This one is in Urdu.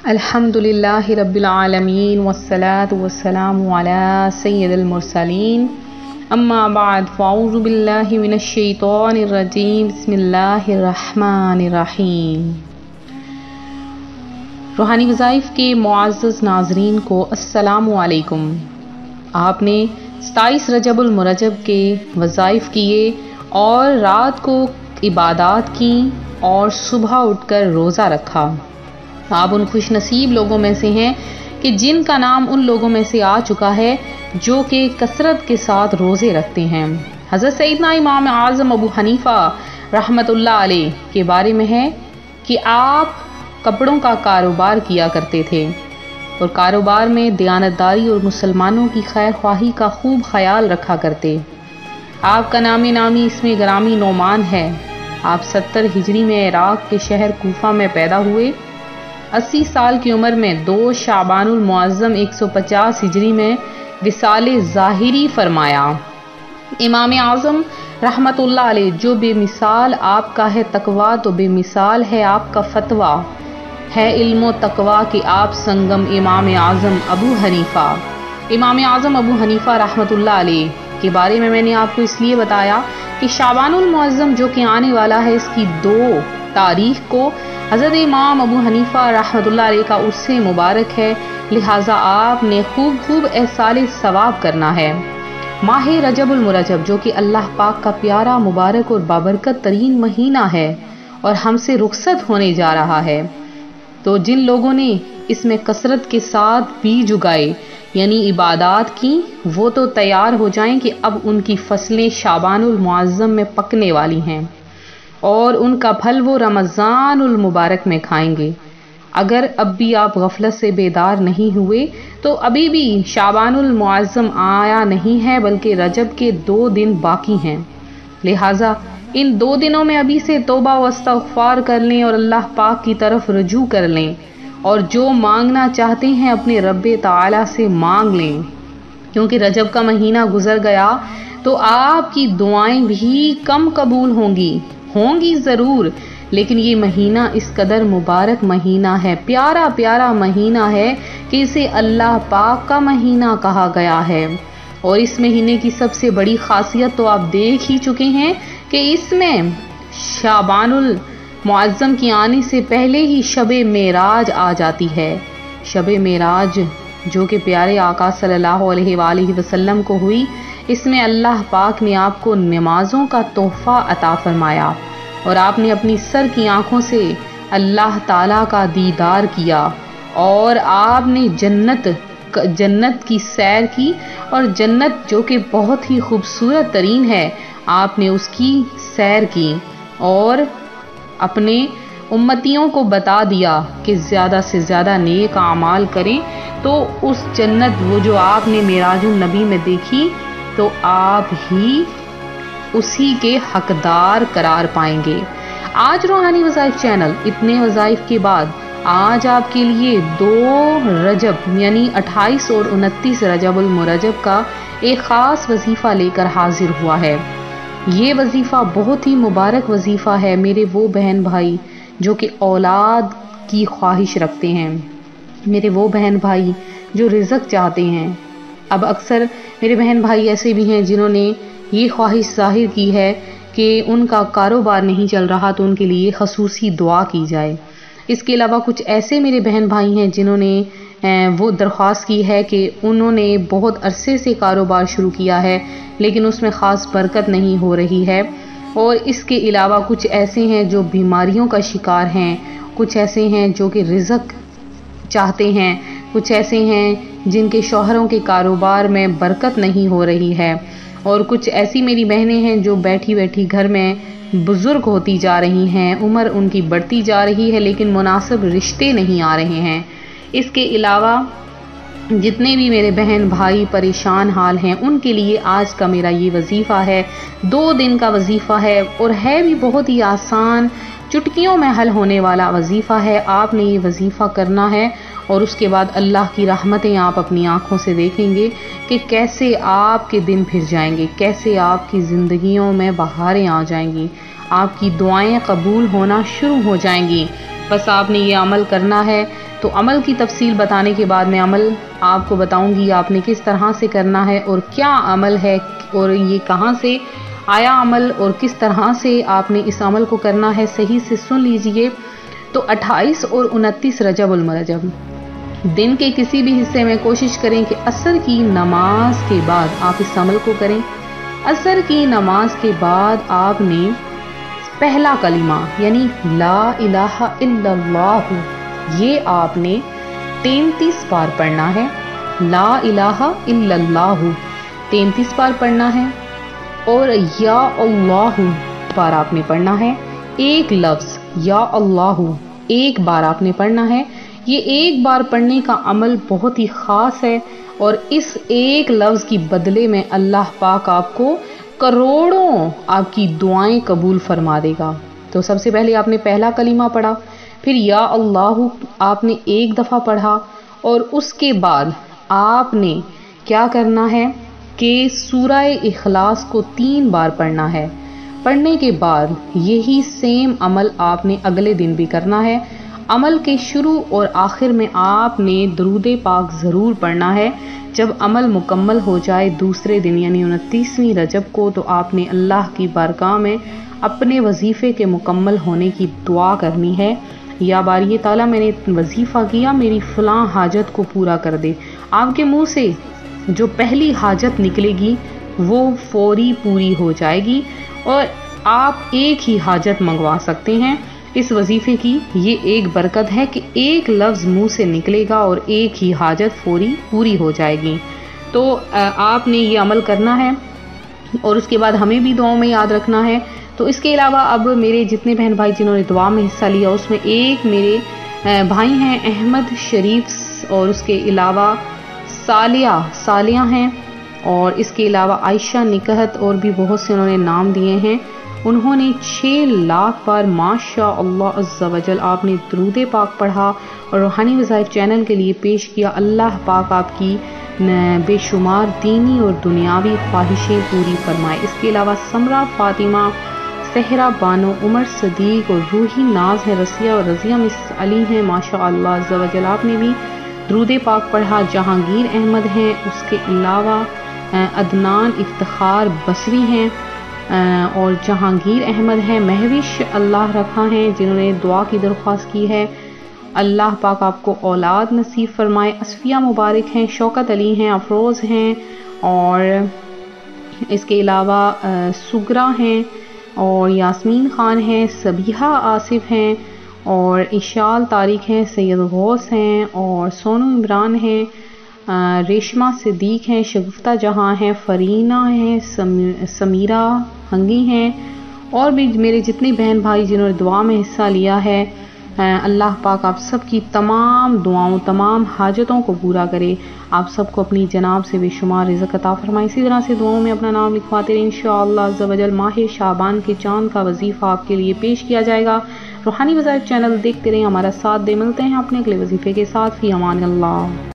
الحمدللہ رب العالمین والصلاة والسلام علی سید المرسلین اما بعد فاعوذ باللہ من الشیطان الرجیم بسم اللہ الرحمن الرحیم۔ روحانی وظائف کے معزز ناظرین کو السلام علیکم۔ آپ نے 27 رجب المرجب کے وظائف کیے اور رات کو عبادات کی اور صبح اٹھ کر روزہ رکھا۔ آپ ان خوش نصیب لوگوں میں سے ہیں کہ جن کا نام ان لوگوں میں سے آ چکا ہے جو کہ کثرت کے ساتھ روزے رکھتے ہیں۔ حضرت سیدنا امام اعظم ابو حنیفہ رحمۃ اللہ علیہ کے بارے میں ہے کہ آپ کپڑوں کا کاروبار کیا کرتے تھے اور کاروبار میں دیانتداری اور مسلمانوں کی خیر خواہی کا خوب خیال رکھا کرتے۔ آپ کا نامی اس میں گرامی نعمان ہے۔ آپ 70 ہجری میں عراق کے شہر کوفہ میں پیدا ہوئے۔ 80 سال کی عمر میں 2 شعبان المعظم 150 ہجری میں وصال ظاہری فرمایا۔ امام اعظم رحمت اللہ علیہ جو بے مثال آپ کا ہے تقویٰ تو بے مثال ہے آپ کا فتویٰ ہے علم و تقویٰ کہ آپ سنگم امام اعظم ابو حنیفہ۔ امام اعظم ابو حنیفہ رحمت اللہ علیہ کے بارے میں نے آپ کو اس لیے بتایا کہ شعبان المعظم جو کہ آنے والا ہے اس کی 2 تاریخ کو حضرت امام ابو حنیفہ رحمۃ اللہ علیہ کا عرس مبارک ہے، لہٰذا آپ نے خوب احصال ثواب کرنا ہے۔ ماہ رجب المرجب جو کہ اللہ پاک کا پیارا مبارک اور بابرکت ترین مہینہ ہے اور ہم سے رخصت ہونے جا رہا ہے، تو جن لوگوں نے اس میں کثرت کے ساتھ بیج اگائے یعنی عبادات کی وہ تو تیار ہو جائیں کہ اب ان کی فصلیں شعبان المعظم میں پکنے والی ہیں اور ان کا پھل وہ رمضان المبارک میں کھائیں گے۔ اگر اب بھی آپ غفلت سے بیدار نہیں ہوئے تو ابھی بھی شعبان المعظم آیا نہیں ہے بلکہ رجب کے 2 دن باقی ہیں، لہٰذا ان 2 دنوں میں ابھی سے توبہ و استغفار کر لیں اور اللہ پاک کی طرف رجوع کر لیں اور جو مانگنا چاہتے ہیں اپنے رب تعالی سے مانگ لیں، کیونکہ رجب کا مہینہ گزر گیا تو آپ کی دعائیں بھی کم قبول ہوں گی ضرور، لیکن یہ مہینہ اس قدر مبارک مہینہ ہے، پیارا مہینہ ہے کہ اسے اللہ پاک کا مہینہ کہا گیا ہے۔ اور اس مہینے کی سب سے بڑی خاصیت تو آپ دیکھ ہی چکے ہیں کہ اس میں شعبان المعظم کی آنے سے پہلے ہی شب معراج آ جاتی ہے۔ شب معراج جو کہ پیارے آقا صلی اللہ علیہ وآلہ وسلم کو ہوئی، اس میں اللہ پاک نے آپ کو نمازوں کا تحفہ عطا فرمایا اور آپ نے اپنی سر کی آنکھوں سے اللہ تعالیٰ کا دیدار کیا اور آپ نے جنت کی سیر کی اور جنت جو کہ بہت ہی خوبصورت ترین ہے آپ نے اس کی سیر کی اور اپنے امتیوں کو بتا دیا کہ زیادہ سے زیادہ نیک اعمال کریں تو اس جنت وہ جو آپ نے معراج النبی میں دیکھی تو آپ ہی اسی کے حقدار قرار پائیں گے۔ آج روحانی وظائف چینل اتنے وظائف کے بعد آج آپ کے لیے 2 رجب یعنی 28 اور 29 رجب المرجب کا ایک خاص وظیفہ لے کر حاضر ہوا ہے۔ یہ وظیفہ بہت ہی مبارک وظیفہ ہے میرے وہ بہن بھائی جو کہ اولاد کی خواہش رکھتے ہیں، میرے وہ بہن بھائی جو رزق چاہتے ہیں۔ اب اکثر میرے بہن بھائی ایسے بھی ہیں جنہوں نے یہ خواہش ظاہر کی ہے کہ ان کا کاروبار نہیں چل رہا تو ان کے لیے خصوصی دعا کی جائے۔ اس کے علاوہ کچھ ایسے میرے بہن بھائی ہیں جنہوں نے وہ درخواست کی ہے کہ انہوں نے بہت عرصے سے کاروبار شروع کیا ہے لیکن اس میں خاص برکت نہیں ہو رہی ہے، اور اس کے علاوہ کچھ ایسے ہیں جو بیماریوں کا شکار ہیں، کچھ ایسے ہیں جو کہ رزق چاہتے ہیں، کچھ ایسے ہیں جن کے شوہروں کے کاروبار میں برکت نہیں ہو رہی ہے، اور کچھ ایسی میری بہنیں ہیں جو بیٹھی گھر میں بزرگ ہوتی جا رہی ہیں، عمر ان کی بڑھتی جا رہی ہے لیکن مناسب رشتے نہیں آ رہے ہیں۔ اس کے علاوہ جتنے بھی میرے بہن بھائی پریشان حال ہیں ان کے لیے آج کا میرا یہ وظیفہ ہے، 2 دن کا وظیفہ ہے اور ہے بھی بہت ہی آسان، چٹکیوں میں حل ہونے والا وظیفہ ہے۔ آپ نے یہ وظیفہ کرنا ہے اور اس کے بعد اللہ کی رحمتیں آپ اپنی آنکھوں سے دیکھیں گے کہ کیسے آپ کے دن پھر جائیں گے، کیسے آپ کی زندگیوں میں بہاریں آ جائیں گی، آپ کی دعائیں قبول ہونا شروع ہو جائیں گی۔ بس آپ نے یہ عمل کرنا ہے، تو عمل کی تفصیل بتانے کے بعد میں عمل آپ کو بتاؤں گی آپ نے کس طرح سے کرنا ہے اور کیا عمل ہے اور یہ کہاں سے آیا عمل اور کس طرح سے آپ نے اس عمل کو کرنا ہے، صحیح سے سن لیجئے۔ تو 28 اور 29 رجب المرجب دن کے کسی بھی حصے میں کوشش کریں کہ عصر کی نماز کے بعد آپ اس عمل کو کریں۔ عصر کی نماز کے بعد آپ نے پہلا کلمہ یعنی لا الہ الا اللہ یہ آپ نے 33 بار پڑھنا ہے۔ لا الہ الا اللہ 33 بار پڑھنا ہے اور یا اللہ بار آپ نے پڑھنا ہے۔ ایک لفظ یا اللہ ایک بار آپ نے پڑھنا ہے۔ یہ ایک بار پڑھنے کا عمل بہت ہی خاص ہے اور اس ایک لفظ کی بدلے میں اللہ پاک آپ کو کروڑوں آپ کی دعائیں قبول فرما دے گا۔ تو سب سے پہلے آپ نے پہلا کلمہ پڑھا، پھر یا اللہ آپ نے ایک دفعہ پڑھا اور اس کے بعد آپ نے کیا کرنا ہے کہ سورہ اخلاص کو 3 بار پڑھنا ہے۔ پڑھنے کے بعد یہی سیم عمل آپ نے اگلے دن بھی کرنا ہے۔ عمل کے شروع اور آخر میں آپ نے درود پاک ضرور پڑھنا ہے۔ جب عمل مکمل ہو جائے دوسرے دن یعنی 29ویں رجب کو تو آپ نے اللہ کی بارگاہ میں اپنے وظیفے کے مکمل ہونے کی دعا کرنی ہے، یا باری تعالیٰ میں نے وظیفہ کیا میری فلاں حاجت کو پورا کر دے۔ آپ کے منہ سے جو پہلی حاجت نکلے گی وہ فوری پوری ہو جائے گی اور آپ ایک ہی حاجت منگوا سکتے ہیں۔ اس وظیفے کی یہ ایک برکت ہے کہ ایک لفظ منہ سے نکلے گا اور ایک ہی حاجت فوری پوری ہو جائے گی۔ تو آپ نے یہ عمل کرنا ہے اور اس کے بعد ہمیں بھی دعاؤں میں یاد رکھنا ہے۔ تو اس کے علاوہ اب میرے جتنے بہن بھائی جنہوں نے دعا میں حصہ لیا اس میں ایک میرے بھائی ہیں احمد شریف اور اس کے علاوہ سالیہ ہیں اور اس کے علاوہ عائشہ نکہت اور بھی بہت سے انہوں نے نام دیے ہیں۔ انہوں نے 6 لاکھ بار ماشاء اللہ عز و جل آپ نے درود پاک پڑھا اور روحانی وظائف چینل کے لیے پیش کیا۔ اللہ پاک آپ کی بے شمار دینی اور دنیاوی خواہشیں پوری فرمائے۔ اس کے علاوہ سمرہ فاطمہ، صحرا بانو، عمر صدیق اور روحی ناز ہے، رسیہ اور رضیہ مس علی ہیں ماشاء اللہ عز و جل آپ نے بھی درود پاک پڑھا۔ جہانگیر احمد ہیں، اس کے علاوہ عدنان افتخار بصری ہیں اور جہانگیر احمد ہیں، مہوش اللہ رکھا ہیں جنہوں نے دعا کی درخواست کی ہے۔ اللہ پاک آپ کو اولاد نصیب فرمائے۔ اصفیہ مبارک ہیں، شوکت علی ہیں، افروز ہیں اور اس کے علاوہ سگرا ہیں اور یاسمین خان ہیں، سبیحہ آصف ہیں اور اشال طارق ہیں، سید غوث ہیں اور سونو عمران ہیں، ریشمہ صدیق ہیں، شگفتہ جہاں ہیں، فرینہ ہیں، سمیرہ ہنگی ہیں اور بھی میرے جتنے بہن بھائی جنہوں نے دعا میں حصہ لیا ہے۔ اللہ پاک آپ سب کی تمام دعاؤں تمام حاجتوں کو پورا کرے، آپ سب کو اپنی جناب سے بے شمار رزق عطا فرمائے۔ اسی طرح سے دعاؤں میں اپنا نام لکھواتے رہیں، انشاءاللہ عز و جل ماہ شعبان کے چاند کا وظیفہ آپ کے لیے پیش کیا جائے گا۔ روحانی وظائف چینل دیکھتے رہیں، ہمارا ساتھ دے۔ ملتے ہیں اپنے اگلے وظیفے کے ساتھ، فی امان اللہ۔